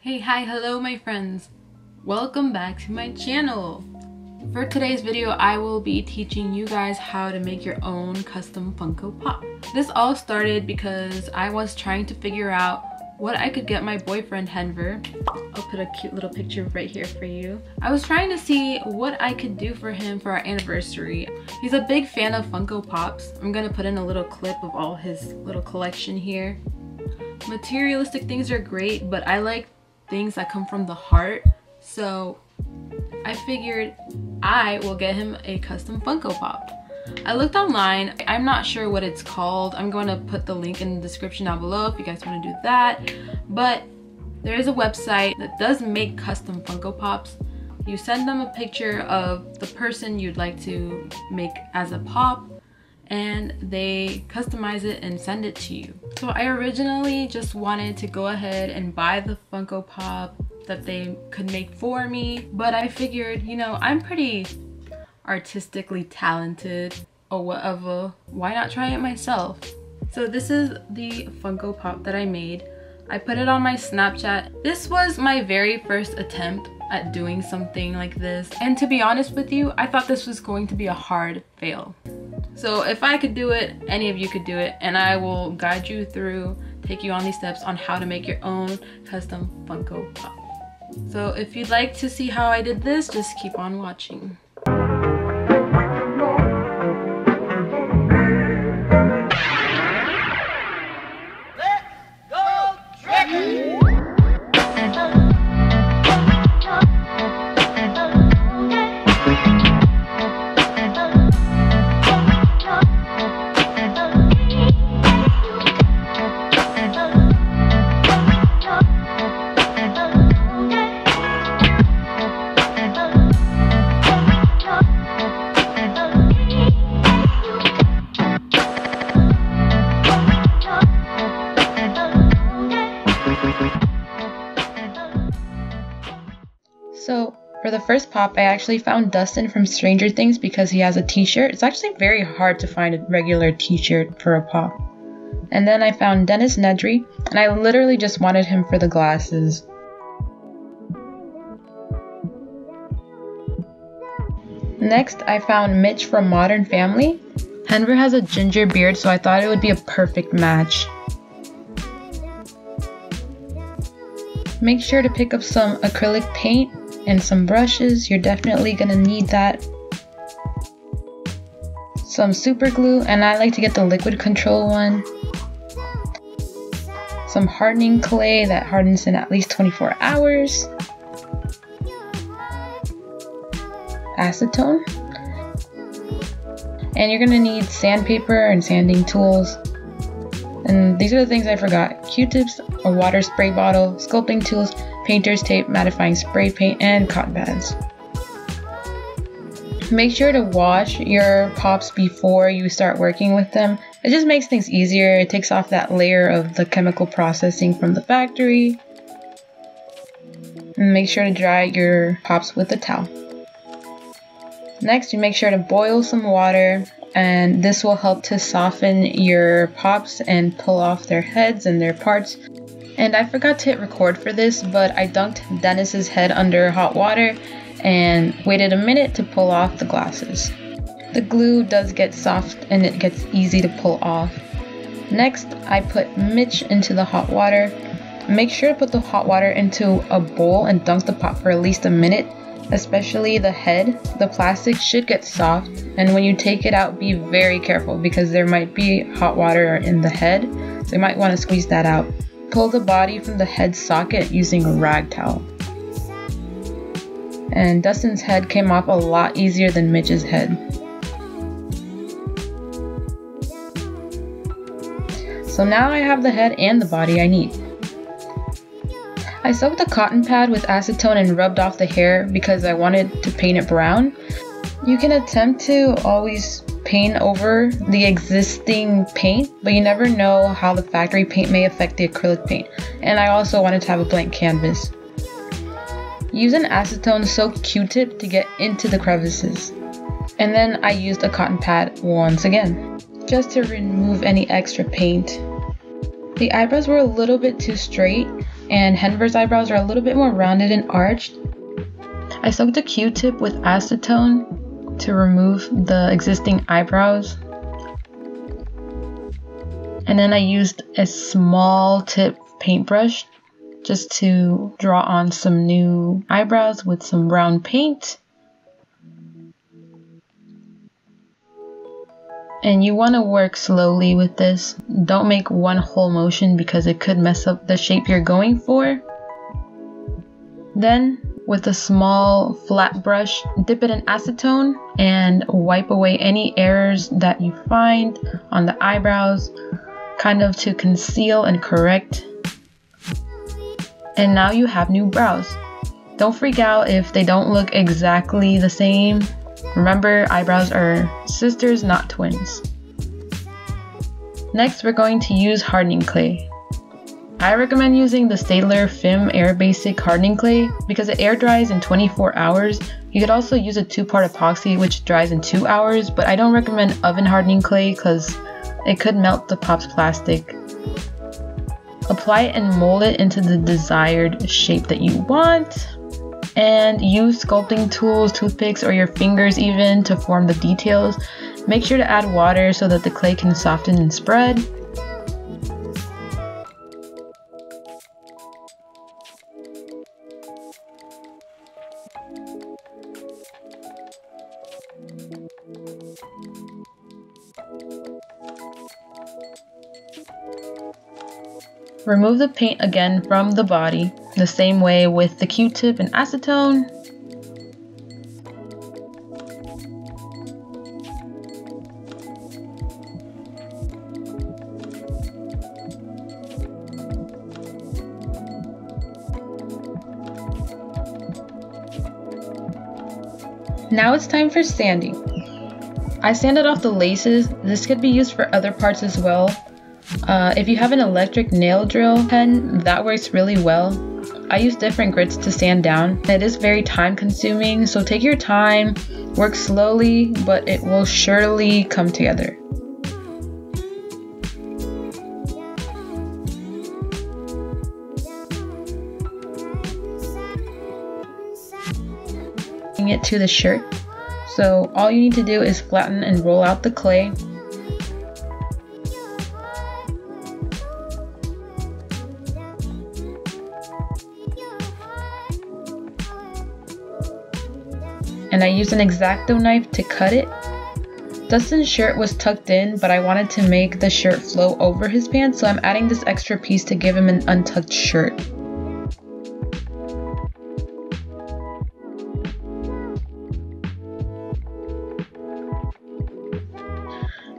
Hey, hi, hello my friends. Welcome back to my channel. For today's video, I will be teaching you guys how to make your own custom Funko Pop. This all started because I was trying to figure out what I could get my boyfriend Henver. I'll put a cute little picture right here for you. I was trying to see what I could do for him for our anniversary. He's a big fan of Funko Pops. I'm gonna put in a little clip of all his little collection here. Materialistic things are great, but I like things that come from the heart, so I figured I will get him a custom Funko Pop. I looked online. I'm not sure what it's called. I'm going to put the link in the description down below if you guys want to do that. But there is a website that does make custom Funko Pops. You send them a picture of the person you'd like to make as a pop, and they customize it and send it to you. So I originally just wanted to go ahead and buy the Funko Pop that they could make for me, but I figured, you know, I'm pretty artistically talented or whatever, why not try it myself? So this is the Funko Pop that I made. I put it on my Snapchat. This was my very first attempt at doing something like this, and to be honest with you, I thought this was going to be a hard fail. So if I could do it, any of you could do it, and I will guide you through, take you on these steps on how to make your own custom Funko Pop. So if you'd like to see how I did this, just keep on watching. So for the first pop, I actually found Dustin from Stranger Things because he has a t-shirt. It's actually very hard to find a regular t-shirt for a pop. And then I found Dennis Nedry, and I literally just wanted him for the glasses. Next, I found Mitch from Modern Family. Henver has a ginger beard, so I thought it would be a perfect match. Make sure to pick up some acrylic paint and some brushes. You're definitely gonna need that. Some super glue, and I like to get the liquid control one. Some hardening clay that hardens in at least 24 hours. Acetone. And you're gonna need sandpaper and sanding tools. And these are the things I forgot: Q-tips, a water spray bottle, sculpting tools, painter's tape, mattifying spray paint, and cotton pads. Make sure to wash your pops before you start working with them. It just makes things easier. It takes off that layer of the chemical processing from the factory. And make sure to dry your pops with a towel. Next, you make sure to boil some water, and this will help to soften your pops and pull off their heads and their parts. And I forgot to hit record for this, but I dunked Dennis's head under hot water and waited a minute to pull off the glasses. The glue does get soft and it gets easy to pull off. Next, I put Mitch into the hot water. Make sure to put the hot water into a bowl and dunk the pop for at least a minute. Especially the head. The plastic should get soft, and when you take it out, be very careful because there might be hot water in the head, so you might want to squeeze that out. Pull the body from the head socket using a rag towel. And Dustin's head came off a lot easier than Mitch's head. So now I have the head and the body I need. I soaked the cotton pad with acetone and rubbed off the hair because I wanted to paint it brown. You can attempt to always paint over the existing paint, but you never know how the factory paint may affect the acrylic paint. And I also wanted to have a blank canvas. Use an acetone soaked Q-tip to get into the crevices. And then I used a cotton pad once again, just to remove any extra paint. The eyebrows were a little bit too straight, and Henver's eyebrows are a little bit more rounded and arched. I soaked a Q-tip with acetone to remove the existing eyebrows. And then I used a small tip paintbrush just to draw on some new eyebrows with some brown paint. And you want to work slowly with this. Don't make one whole motion because it could mess up the shape you're going for. Then, with a small flat brush, dip it in acetone and wipe away any errors that you find on the eyebrows, kind of to conceal and correct. And now you have new brows. Don't freak out if they don't look exactly the same. Remember, eyebrows are sisters, not twins. Next, we're going to use hardening clay. I recommend using the Staedtler Film Air Basic Hardening Clay because it air dries in 24 hours. You could also use a 2-part epoxy which dries in 2 hours, but I don't recommend oven hardening clay because it could melt the pop's plastic. Apply it and mold it into the desired shape that you want. And use sculpting tools, toothpicks, or your fingers even to form the details. Make sure to add water so that the clay can soften and spread. Remove the paint again from the body, the same way with the Q-tip and acetone. Now it's time for sanding. I sanded off the laces. This could be used for other parts as well. If you have an electric nail drill pen, that works really well. I use different grits to sand down. It is very time consuming, so take your time, work slowly, but it will surely come together. It to the shirt. So all you need to do is flatten and roll out the clay. And I used an X-Acto knife to cut it. Dustin's shirt was tucked in, but I wanted to make the shirt flow over his pants, so I'm adding this extra piece to give him an untucked shirt.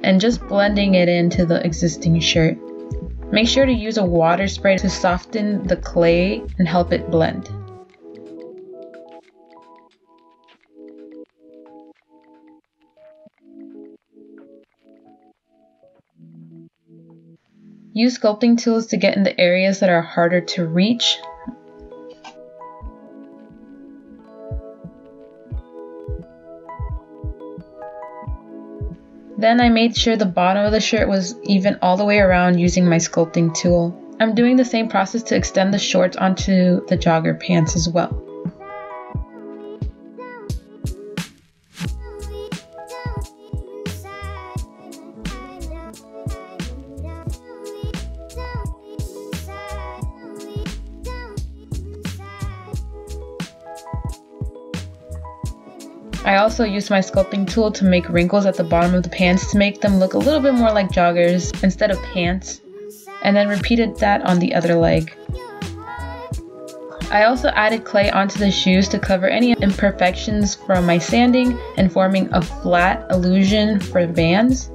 And just blending it into the existing shirt. Make sure to use a water spray to soften the clay and help it blend. Use sculpting tools to get in the areas that are harder to reach. Then I made sure the bottom of the shirt was even all the way around using my sculpting tool. I'm doing the same process to extend the shorts onto the jogger pants as well. I also used my sculpting tool to make wrinkles at the bottom of the pants to make them look a little bit more like joggers instead of pants, and then repeated that on the other leg. I also added clay onto the shoes to cover any imperfections from my sanding and forming a flat illusion for Vans.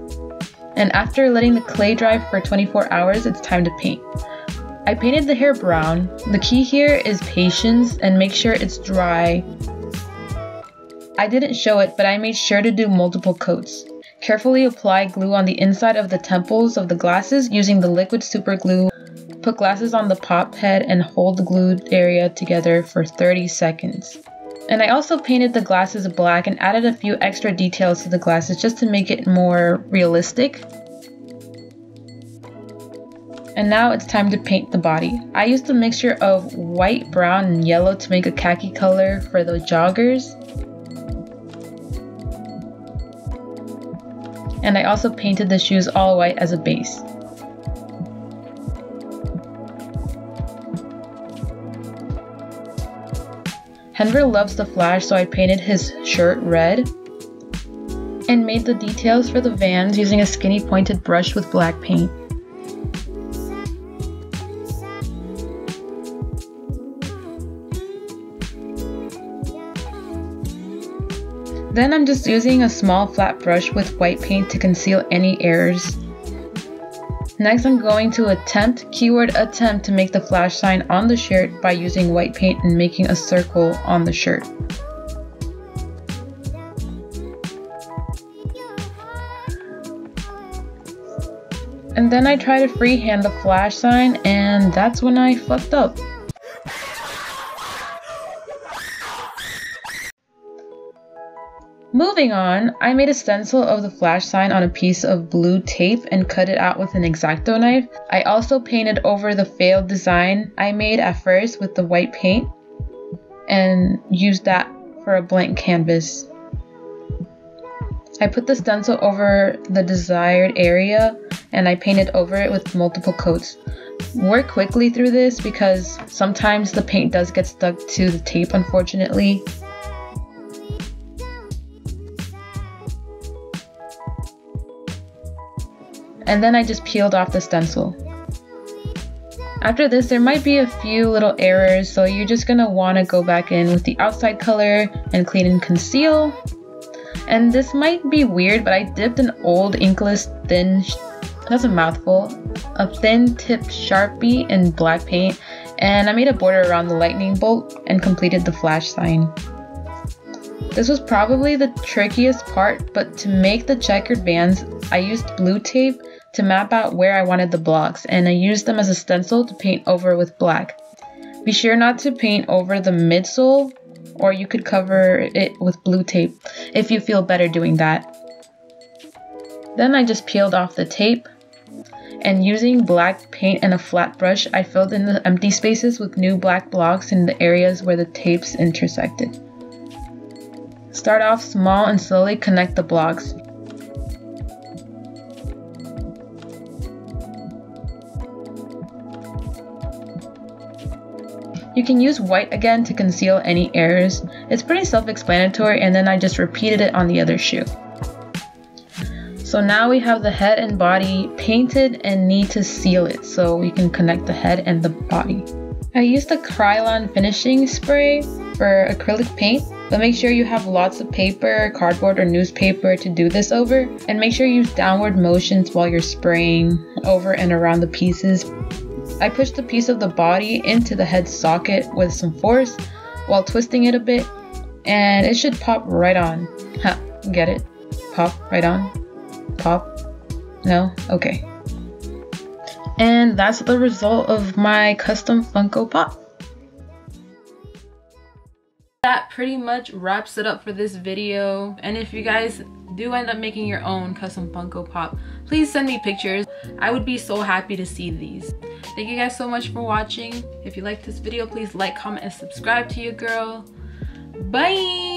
And after letting the clay dry for 24 hours, it's time to paint. I painted the hair brown. The key here is patience and make sure it's dry. I didn't show it, but I made sure to do multiple coats. Carefully apply glue on the inside of the temples of the glasses using the liquid super glue. Put glasses on the pop head and hold the glued area together for 30 seconds. And I also painted the glasses black and added a few extra details to the glasses just to make it more realistic. And now it's time to paint the body. I used a mixture of white, brown, and yellow to make a khaki color for the joggers. And I also painted the shoes all white as a base. Henry loves the Flash, so I painted his shirt red and made the details for the Vans using a skinny pointed brush with black paint. Then I'm just using a small flat brush with white paint to conceal any errors. Next, I'm going to attempt, keyword attempt, to make the Flash sign on the shirt by using white paint and making a circle on the shirt. And then I try to freehand the Flash sign, and that's when I fucked up. Moving on, I made a stencil of the Flash sign on a piece of blue tape and cut it out with an X-Acto knife. I also painted over the failed design I made at first with the white paint and used that for a blank canvas. I put the stencil over the desired area and I painted over it with multiple coats. Work quickly through this because sometimes the paint does get stuck to the tape, unfortunately. And then I just peeled off the stencil. After this, there might be a few little errors, so you're just gonna wanna go back in with the outside color and clean and conceal. And this might be weird, but I dipped an old inkless thin, that's a mouthful, a thin tipped Sharpie in black paint, and I made a border around the lightning bolt and completed the Flash sign. This was probably the trickiest part, but to make the checkered Vans, I used blue tape to map out where I wanted the blocks, and I used them as a stencil to paint over with black. Be sure not to paint over the midsole, or you could cover it with blue tape if you feel better doing that. Then I just peeled off the tape, and using black paint and a flat brush, I filled in the empty spaces with new black blocks in the areas where the tapes intersected. Start off small and slowly connect the blocks. You can use white again to conceal any errors. It's pretty self-explanatory, and then I just repeated it on the other shoe. So now we have the head and body painted and need to seal it so we can connect the head and the body. I used the Krylon finishing spray for acrylic paint, but make sure you have lots of paper, cardboard, or newspaper to do this over, and make sure you use downward motions while you're spraying over and around the pieces. I pushed the piece of the body into the head socket with some force while twisting it a bit, and it should pop right on. Ha, get it? Pop right on? Pop? No? Okay. And that's the result of my custom Funko Pop. That pretty much wraps it up for this video, and if you guys do end up making your own custom Funko Pop, please send me pictures. I would be so happy to see these. Thank you guys so much for watching. If you liked this video, please like, comment, and subscribe to your girl. Bye!